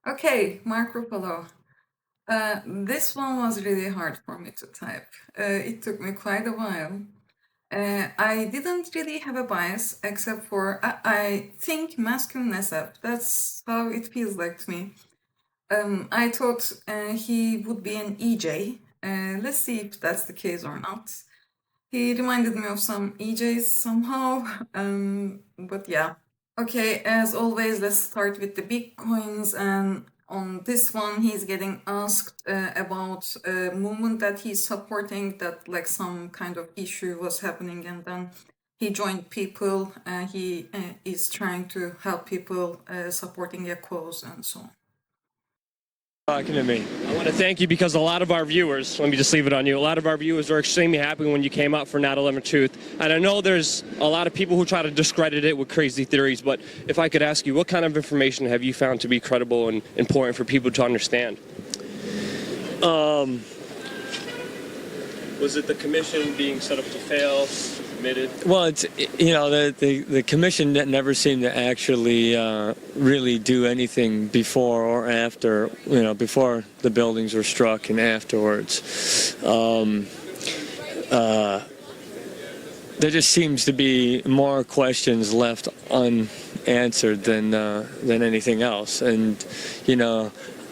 Okay, Mark Ruffalo. This one was really hard for me to type. It took me quite a while. I didn't really have a bias except for I think masculine SF. That's how it feels like to me. I thought he would be an EJ. Let's see if that's the case or not. He reminded me of some EJs somehow. But yeah. Okay, as always, let's start with the big coins. And on this one, he's getting asked about a movement that he's supporting, that like some kind of issue was happening, and then he joined people. He is trying to help people supporting a cause and so on. Talking to me. I want to thank you because a lot of our viewers, let me just leave it on you, a lot of our viewers are extremely happy when you came out for 9/11 Truth. And I know there's a lot of people who try to discredit it with crazy theories, but if I could ask you, what kind of information have you found to be credible and important for people to understand? Was it the commission being set up to fail? Well, it's the commission never seemed to actually really do anything before or after, before the buildings were struck and afterwards. There just seems to be more questions left unanswered than anything else, and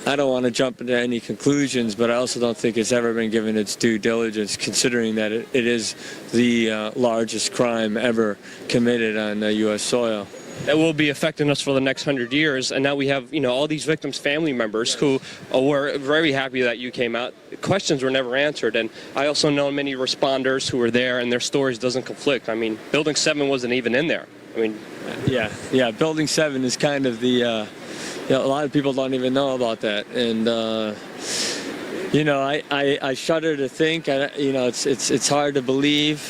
I don't want to jump into any conclusions, but I also don't think it's ever been given its due diligence, considering that it is the largest crime ever committed on U.S. soil. That will be affecting us for the next 100 years. And now we have, all these victims' family members who were very happy that you came out. Questions were never answered. And I also know many responders who were there and their stories doesn't conflict. I mean, Building 7 wasn't even in there. I mean, yeah. Building 7 is kind of the... a lot of people don't even know about that, and I shudder to think. It's hard to believe.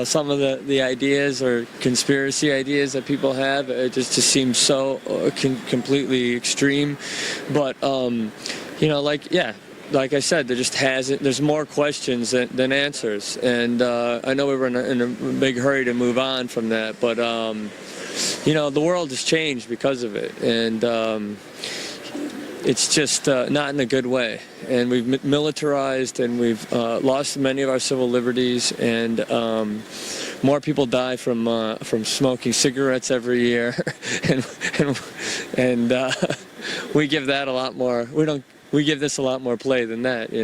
Some of the ideas or conspiracy ideas that people have. It just seems so completely extreme. But like I said, there's more questions than answers, and I know we were in a big hurry to move on from that, but. The world has changed because of it, and it's just not in a good way. And we've militarized, and we've lost many of our civil liberties, and more people die from smoking cigarettes every year, and we give that a lot more. We give this a lot more play than that,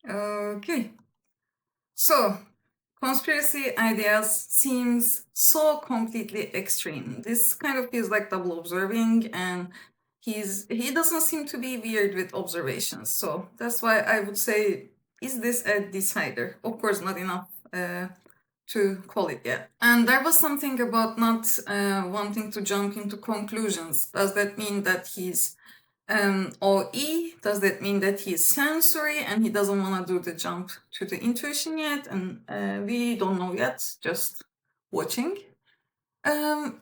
Okay. So. Conspiracy ideas seems so completely extreme. This kind of feels like double observing, and he doesn't seem to be weird with observations. So that's why I would say, is this a decider? Of course, not enough to call it yet. And there was something about not wanting to jump into conclusions. Does that mean that he's OE? Does that mean that he's sensory and he doesn't want to do the jump to the intuition yet? And we don't know yet, just watching.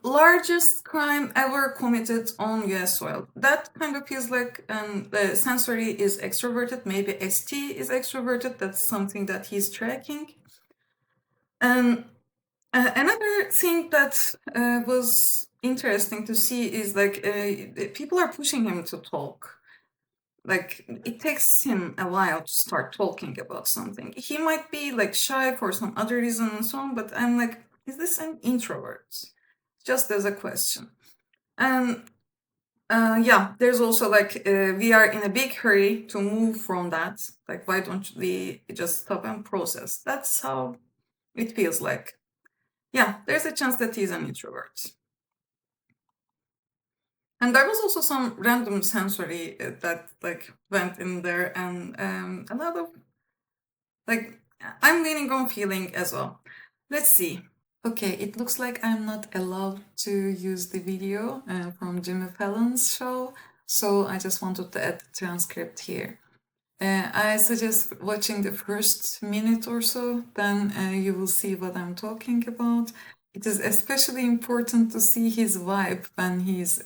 Largest crime ever committed on US soil. That kind of feels like the sensory is extroverted. Maybe ST is extroverted. That's something that he's tracking. Another thing that was interesting to see is like people are pushing him to talk. Like it takes him a while to start talking about something. He might be like shy for some other reason and so on, but I'm like, is this an introvert? Just as a question. And there's also like we are in a big hurry to move from that. Like, why don't we just stop and process? That's how it feels like. Yeah, there's a chance that he's an introvert. And there was also some random sensory that like went in there, and a lot of like I'm leaning on feeling as well. Let's see. Okay, it looks like I'm not allowed to use the video from Jimmy Fallon's show, so I just wanted to add the transcript here. I suggest watching the first minute or so, then you will see what I'm talking about. It is especially important to see his vibe when he's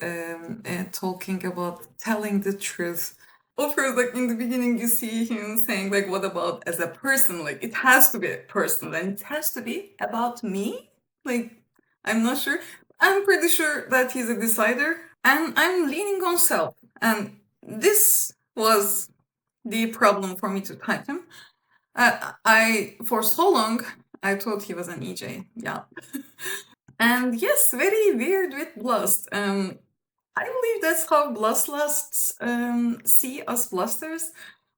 talking about telling the truth. Of course, like in the beginning, you see him saying, like, what about as a person? Like, it has to be personal and it has to be about me. Like, I'm not sure. I'm pretty sure that he's a decider. And I'm leaning on self. And this was the problem for me to type him. For so long, I thought he was an EJ. Yeah. And yes, very weird with Blast. I believe that's how Bloodlusts see us Blasters.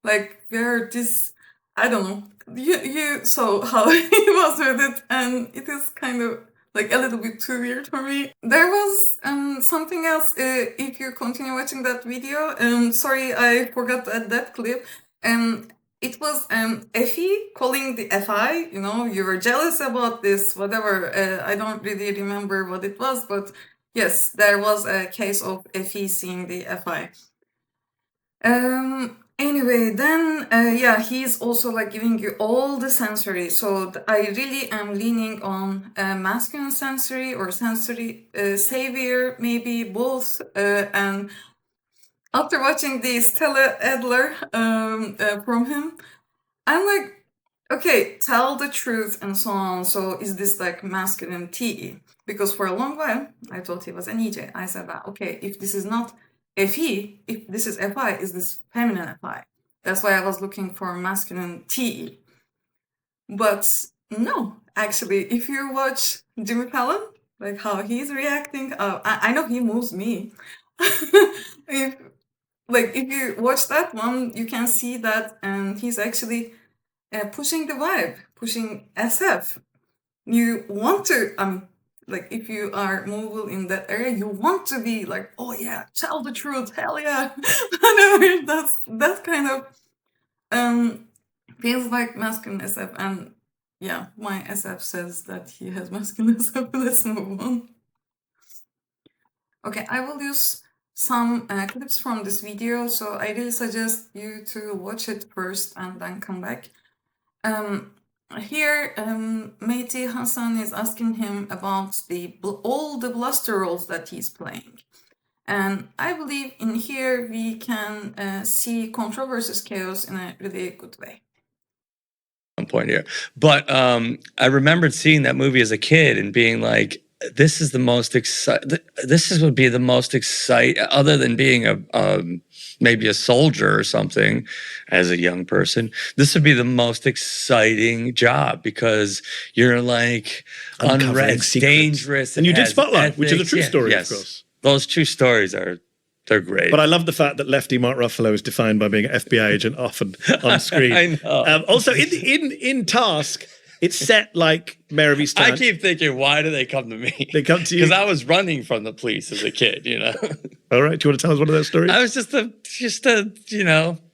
Like we're this, I don't know. You saw how he was with it, and it is kind of like a little bit too weird for me. There was something else. If you continue watching that video, sorry I forgot to add that clip. It was Effie calling the FI. You know, you were jealous about this, whatever. I don't really remember what it was, but yes, there was a case of Effie seeing the FI. Anyway, then yeah, he's also like giving you all the sensory. So I really am leaning on masculine sensory or sensory savior, maybe both. And after watching the Stella Adler from him, I'm like, okay, tell the truth and so on. So is this like masculine TE? Because for a long while, I thought he was an EJ. I said, okay, if this is not FE, if this is FI, is this feminine FI? That's why I was looking for masculine TE. But no, actually, if you watch Jimmy Fallon, like how he's reacting, I know he moves me. If you watch that one, you can see that he's actually pushing the vibe, pushing SF. You want to, like if you are mobile in that area, you want to be like, oh yeah, tell the truth, hell yeah, whatever. That kind of feels like masculine SF, and yeah, my SF says that he has masculine SF. Let's move on. Okay, I will use some clips from this video, so I really suggest you to watch it first and then come back. Here, Mehdi Hassan is asking him about all the bluster roles that he's playing. And I believe in here we can see control versus chaos in a really good way. Point here, but I remembered seeing that movie as a kid and being like, this is the most exciting. Would be the most exciting, other than being a maybe a soldier or something as a young person. This would be the most exciting job because you're like unread, dangerous, and you did Spotlight, which is a true story, yes. of course. Those true stories they're great. But I love the fact that lefty Mark Ruffalo is defined by being an FBI agent often on screen. I know. Also, in Task, it's set like Mayor of Easttown. I keep thinking, why do they come to me? They come to you because I was running from the police as a kid. You know. All right, do you want to tell us one of those stories? I was just a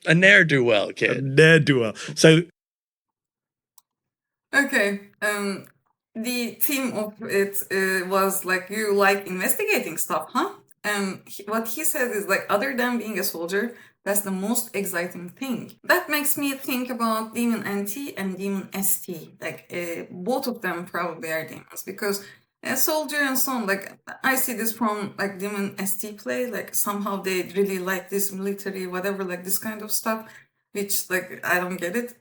a ne'er-do-well kid. A ne'er-do-well. So, okay, the theme of it was like, you like investigating stuff, huh? What he said is like, other than being a soldier, that's the most exciting thing. That makes me think about Demon NT and Demon ST. Like, both of them probably are demons, because a soldier and so on, like, I see this from like Demon ST play, like somehow they really like this military, whatever, like this kind of stuff, which like, I don't get it.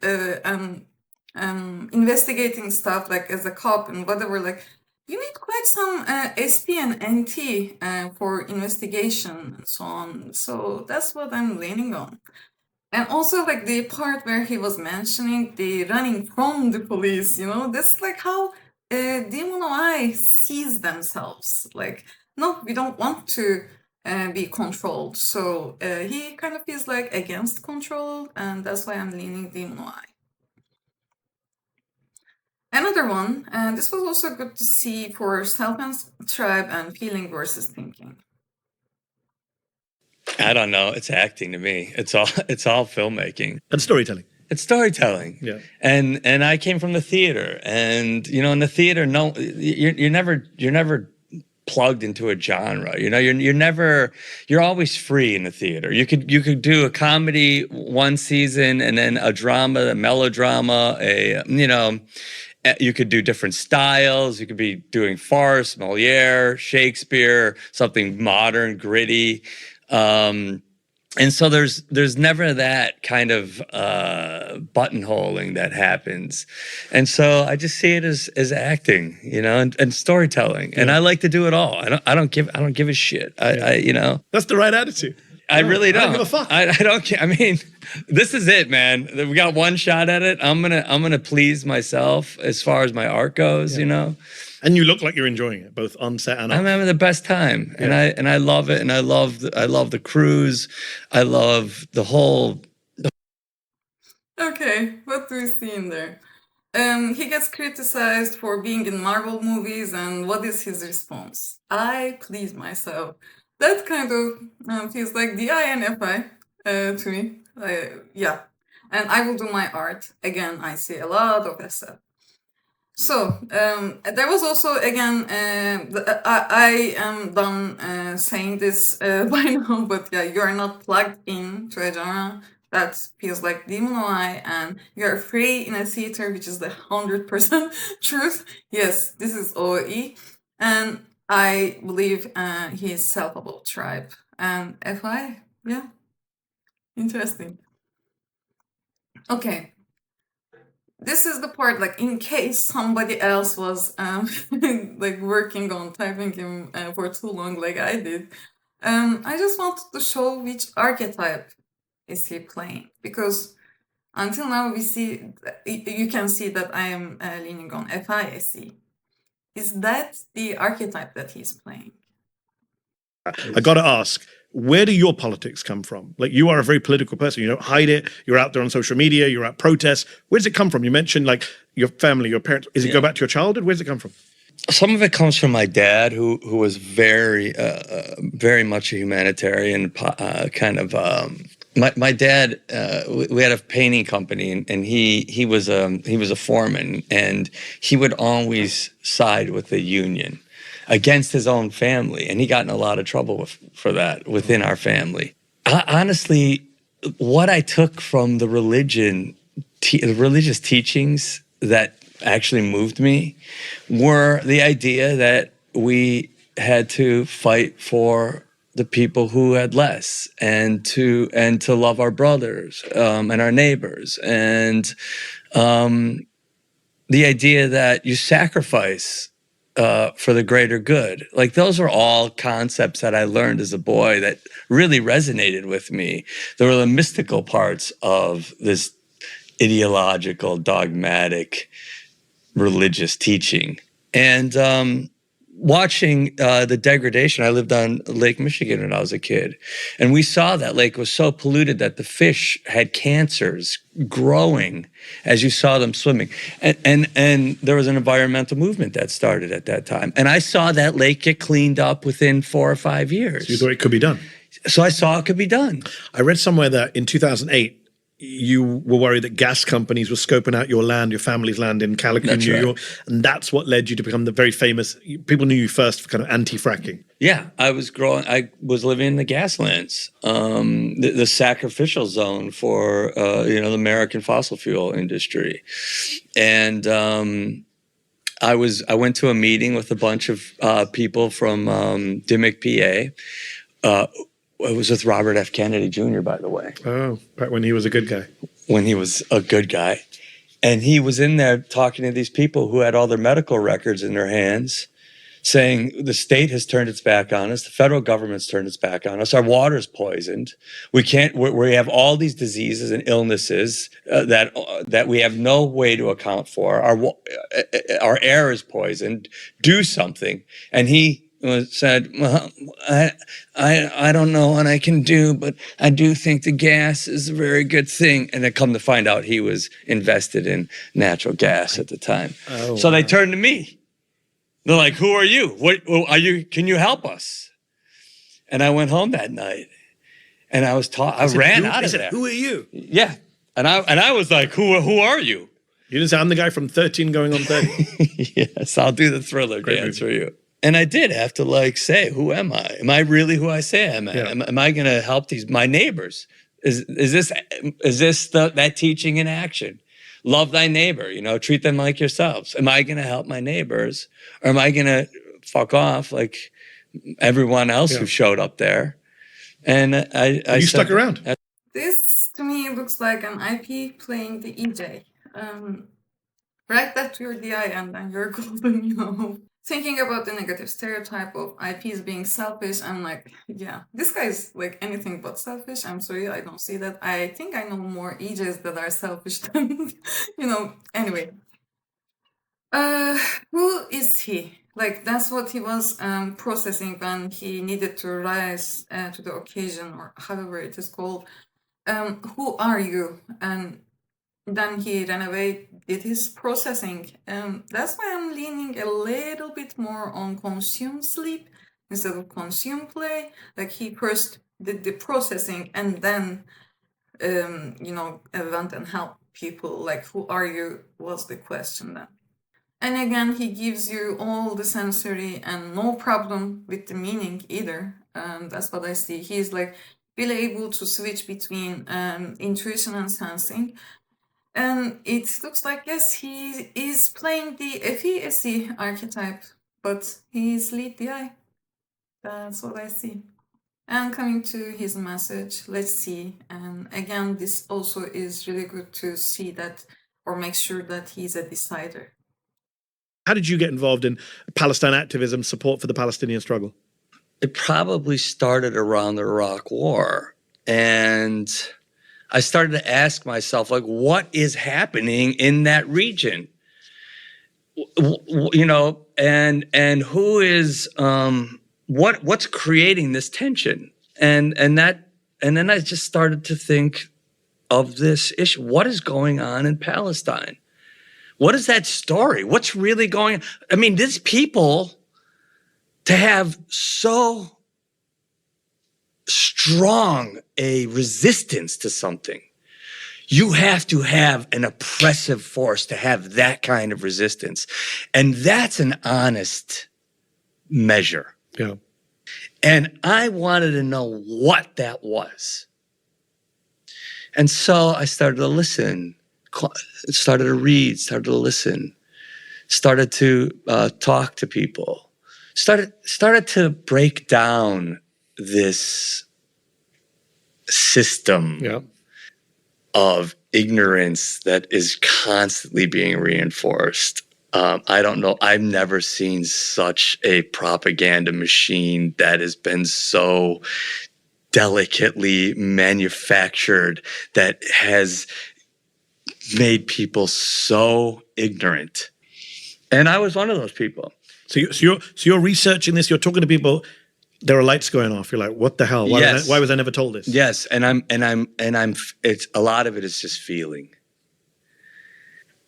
Investigating stuff like as a cop and whatever, like, you need quite some SP and NT for investigation and so on. So that's what I'm leaning on. And also like the part where he was mentioning the running from the police, you know, that's like how Demon OI sees themselves. Like, no, we don't want to be controlled. So he kind of feels like against control, and that's why I'm leaning Demon OI. Another one, and this was also good to see for self and tribe and feeling versus thinking. I don't know. It's acting to me. It's all filmmaking and storytelling. It's storytelling. Yeah. And I came from the theater, and in the theater, no, you're never plugged into a genre. You're always free in the theater. You could do a comedy one season, and then a drama, a melodrama, you could do different styles. You could be doing farce, Moliere, Shakespeare, something modern, gritty. And so there's never that kind of buttonholing that happens, and so I just see it as acting, and storytelling, and I like to do it all. I don't give a shit. That's the right attitude. I really don't. I don't give a fuck. I don't care. I mean, this is it, man. We got one shot at it. I'm gonna please myself as far as my art goes, And you look like you're enjoying it, both on set and off. I'm having the best time, and I love it, and I love the cruise. I love the whole. Okay, what do we see in there? He gets criticized for being in Marvel movies, and what is his response? I please myself. That kind of feels like the INFI to me. Yeah, and I will do my art. Again, I see a lot of SF. So there was also again. I am done saying this by now, but yeah, you are not plugged in to a genre that feels like Demon OI, and you're free in a theater, which is the 100% truth. Yes, this is OE, and I believe he is self-about tribe and FI. Yeah, interesting. Okay. This is the part, like, in case somebody else was like working on typing him for too long, like I did. I just wanted to show which archetype is he playing, because until now we see, you can see that I am leaning on FISC. Is that the archetype that he's playing? I got to ask, where do your politics come from? Like, you are a very political person. You don't hide it. You're out there on social media. You're at protests. Where does it come from? You mentioned like your family, your parents. Does it go back to your childhood? Where does it come from? Some of it comes from my dad, who was very much a humanitarian kind of. My dad, we had a painting company, and he was a foreman, and he would always side with the union against his own family, and he got in a lot of trouble for that within our family. Honestly, what I took from the religious teachings that actually moved me were the idea that we had to fight for the people who had less, and to love our brothers and our neighbors, and the idea that you sacrifice for the greater good. Like, those are all concepts that I learned as a boy that really resonated with me. There were the mystical parts of this ideological, dogmatic, religious teaching. And watching the degradation. I lived on Lake Michigan when I was a kid, and we saw that lake was so polluted that the fish had cancers growing as you saw them swimming. And there was an environmental movement that started at that time. And I saw that lake get cleaned up within 4 or 5 years. So you thought it could be done? So I saw it could be done. I read somewhere that in 2008, you were worried that gas companies were scoping out your land, your family's land in Calicut, New York. And that's what led you to become the very famous, people knew you first for kind of anti-fracking. Yeah, I was living in the gaslands, the sacrificial zone for, the American fossil fuel industry. And I went to a meeting with a bunch of people from IxxP, PA. It was with Robert F. Kennedy Jr., by the way. Oh, back when he was a good guy. When he was a good guy. And he was in there talking to these people who had all their medical records in their hands, saying the state has turned its back on us, the federal government's turned its back on us, our water's poisoned. We have all these diseases and illnesses that we have no way to account for. Our air is poisoned. Do something. And he said, well, I don't know what I can do, but I do think the gas is a very good thing. And then come to find out, he was invested in natural gas at the time. Oh, so they turned to me. They're like, who are you? What are you? Can you help us? And I went home that night, and I was taught. I ran out of there. Who are you? Yeah, and I was like, who are you? You didn't say I'm the guy from 13 going on 30. Yes, I'll do the Thriller dance for you. And I did have to say, who am I? Am I really who I say I am? Yeah. Am I going to help my neighbors? Is this that teaching in action? Love thy neighbor, treat them like yourselves. Am I going to help my neighbors, or am I going to fuck off like everyone else who showed up there? And You stuck around. This to me looks like an IP playing the EJ. Write that to your DI and then you're golden, you know. Thinking about the negative stereotype of IPs being selfish, I'm like, yeah, this guy's like anything but selfish. I'm sorry, I don't see that. I think I know more EJs that are selfish than, you know, anyway. Who is he? Like, that's what he was processing when he needed to rise to the occasion, or however it is called. Who are you? And then he ran away, did his processing. That's why I'm leaning a little bit more on consume sleep instead of consume play. Like, he first did the processing and then, you know, went and helped people. Like, who are you was the question then. And again, he gives you all the sensory and no problem with the meaning either. That's what I see. He's like really able to switch between intuition and sensing. And it looks like, yes, he is playing the FESC archetype, but he's lead DI. That's what I see. And coming to his message, let's see. And again, this also is really good to see that or make sure that he's a decider. How did you get involved in Palestine activism, support for the Palestinian struggle? It probably started around the Iraq War. And I started to ask myself, like, what is happening in that region? You know, and who is what's creating this tension? And then I just started to think of this issue. What is going on in Palestine? What is that story? What's really going on? I mean, these people, to have so strong a resistance to something, you have to have an oppressive force to have that kind of resistance. And that's an honest measure. Yeah. And I wanted to know what that was. And so I started to listen, started to read, started to listen, started to talk to people, started to break down this system of ignorance that is constantly being reinforced. I don't know. I've never seen such a propaganda machine that has been so delicately manufactured, that has made people so ignorant. And I was one of those people. So you're researching this. You're talking to people. There are lights going off. You're like, what the hell? Why was I never told this? Yes, and I'm. It's a lot of it is just feeling.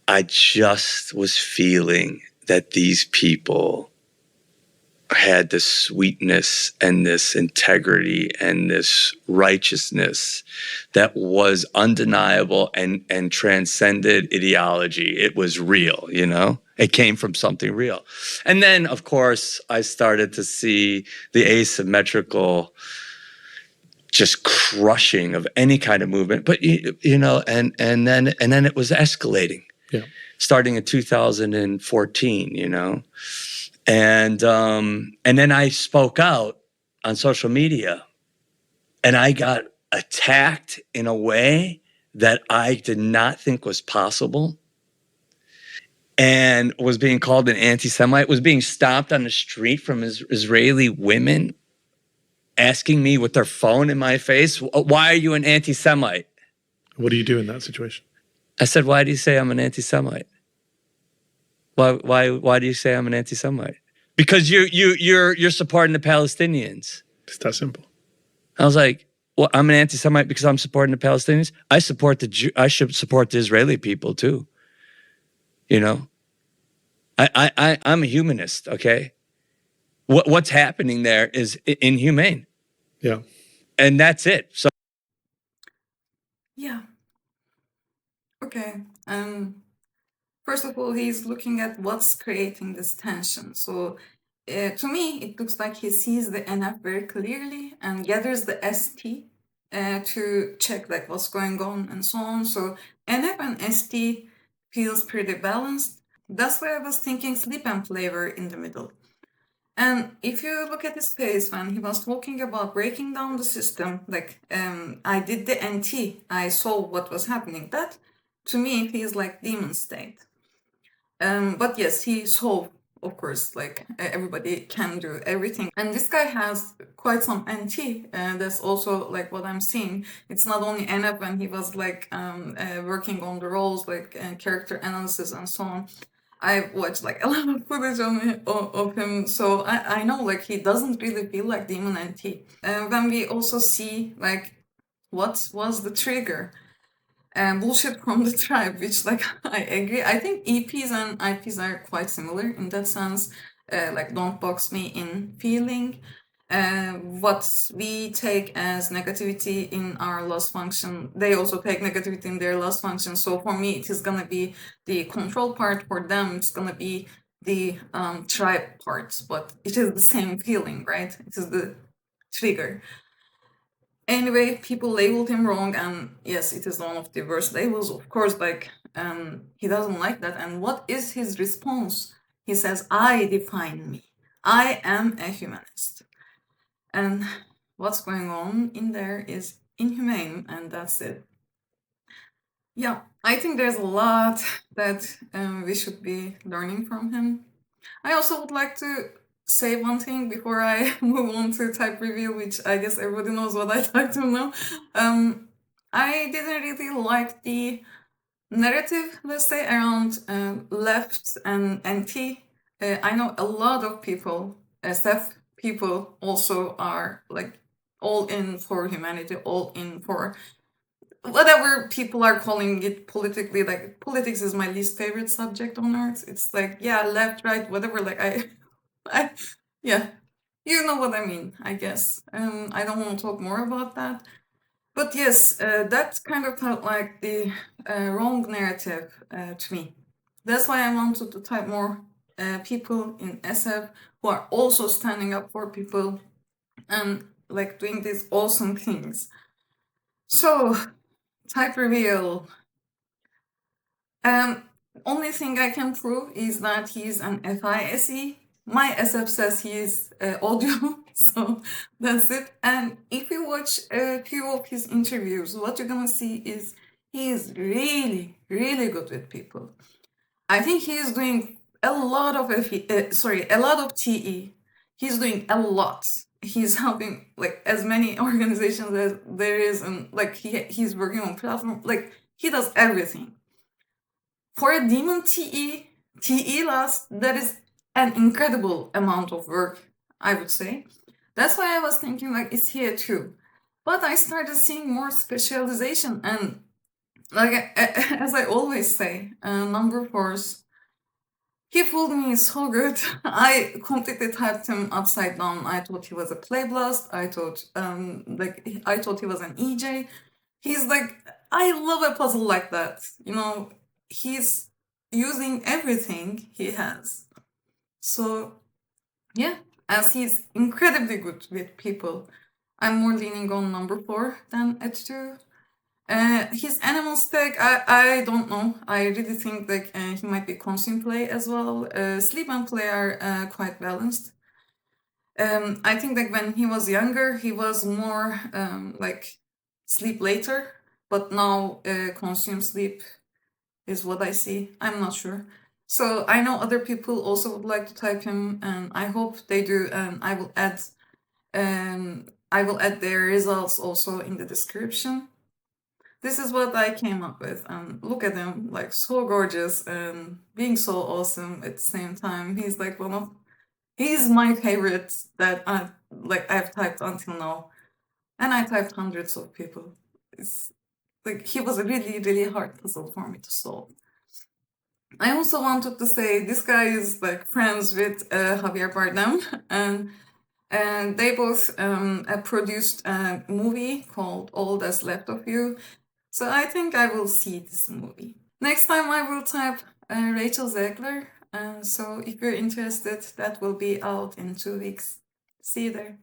I just was feeling that these people had this sweetness and this integrity and this righteousness that was undeniable and transcended ideology. It was real, you know? It came from something real. And then, of course, I started to see the asymmetrical just crushing of any kind of movement. But, you know, and then it was escalating. Yeah. Starting in 2014, you know? And then I spoke out on social media, and I got attacked in a way that I did not think was possible, and was being called an anti-Semite, was being stopped on the street from Israeli women asking me with their phone in my face, why are you an anti-Semite? What do you do in that situation? I said, why do you say I'm an anti-Semite? Why do you say I'm an anti-Semite? Because you're supporting the Palestinians. It's that simple. I was like, well, I'm an anti-Semite because I'm supporting the Palestinians. I should support the Israeli people too. You know, I'm a humanist. Okay, what's happening there is inhumane. Yeah, and that's it. So yeah. Okay. First of all, he's looking at what's creating this tension. So to me, it looks like he sees the NF very clearly and gathers the ST to check like what's going on and so on. So NF and ST feels pretty balanced. That's why I was thinking sleep and flavor in the middle. And if you look at his face when he was talking about breaking down the system, like I did the NT, I saw what was happening. That to me feels like demon state. But yes, he saw, of course, like everybody can do everything. And this guy has quite some NT. That's also like what I'm seeing. It's not only NF when he was like working on the roles, like character analysis and so on. I watched like a lot of footage of him, so I know like he doesn't really feel like Demon NT. When we also see like what was the trigger, bullshit from the tribe, which like I agree. I think EPs and IPs are quite similar in that sense. Like don't box me in feeling. What we take as negativity in our loss function, they also take negativity in their loss function. So for me, it is gonna be the control part. For them, it's gonna be the tribe part. But it is the same feeling, right? It is the trigger. Anyway, people labeled him wrong, and yes, it is one of the worst labels. Of course, like he doesn't like that. And what is his response? He says, "I define me. I am a humanist." And what's going on in there is inhumane, and that's it. Yeah, I think there's a lot that we should be learning from him. I also would like to say one thing before I move on to type reveal, which I guess everybody knows what I type to now. I didn't really like the narrative, let's say, around left and anti. I know a lot of people, SF people, also are like all in for humanity, all in for whatever people are calling it politically. Like politics is my least favorite subject on earth. It's like, yeah, left, right, whatever. Like I yeah, you know what I mean, I guess. I don't want to talk more about that. But yes, that kind of felt like the wrong narrative to me. That's why I wanted to type more people in SF who are also standing up for people and like doing these awesome things. So, type reveal. Only thing I can prove is that he's an FISE. My SF says he is audio, so that's it. And if you watch a few of his interviews, what you're gonna see is he is really, really good with people. I think he is doing a lot of a lot of TE. He's doing a lot. He's helping like as many organizations as there is, and like he's working on platform. Like he does everything. For a demon TE last, that is an incredible amount of work, I would say. That's why I was thinking like it's here too. But I started seeing more specialization and like as I always say, number fours. He fooled me so good. I completely typed him upside down. I thought he was a playblast. I thought he was an EJ. He's like, I love a puzzle like that. You know, he's using everything he has. So, yeah, as he's incredibly good with people, I'm more leaning on number 4 than at 2. His animal stack, I don't know. I really think like he might be consume play as well. Sleep and play are quite balanced. I think like when he was younger, he was more like sleep later, but now consume sleep is what I see. I'm not sure. So I know other people also would like to type him, and I hope they do. And I will add their results also in the description. This is what I came up with, and look at him, like so gorgeous and being so awesome at the same time. He's like he's my favorite that I've typed until now, and I typed hundreds of people. It's like he was a really, really hard puzzle for me to solve. I also wanted to say this guy is like friends with Javier Bardem, and they both produced a movie called All That's Left of You. So I think I will see this movie. Next time I will type Rachel Zegler. So if you're interested, that will be out in 2 weeks. See you there.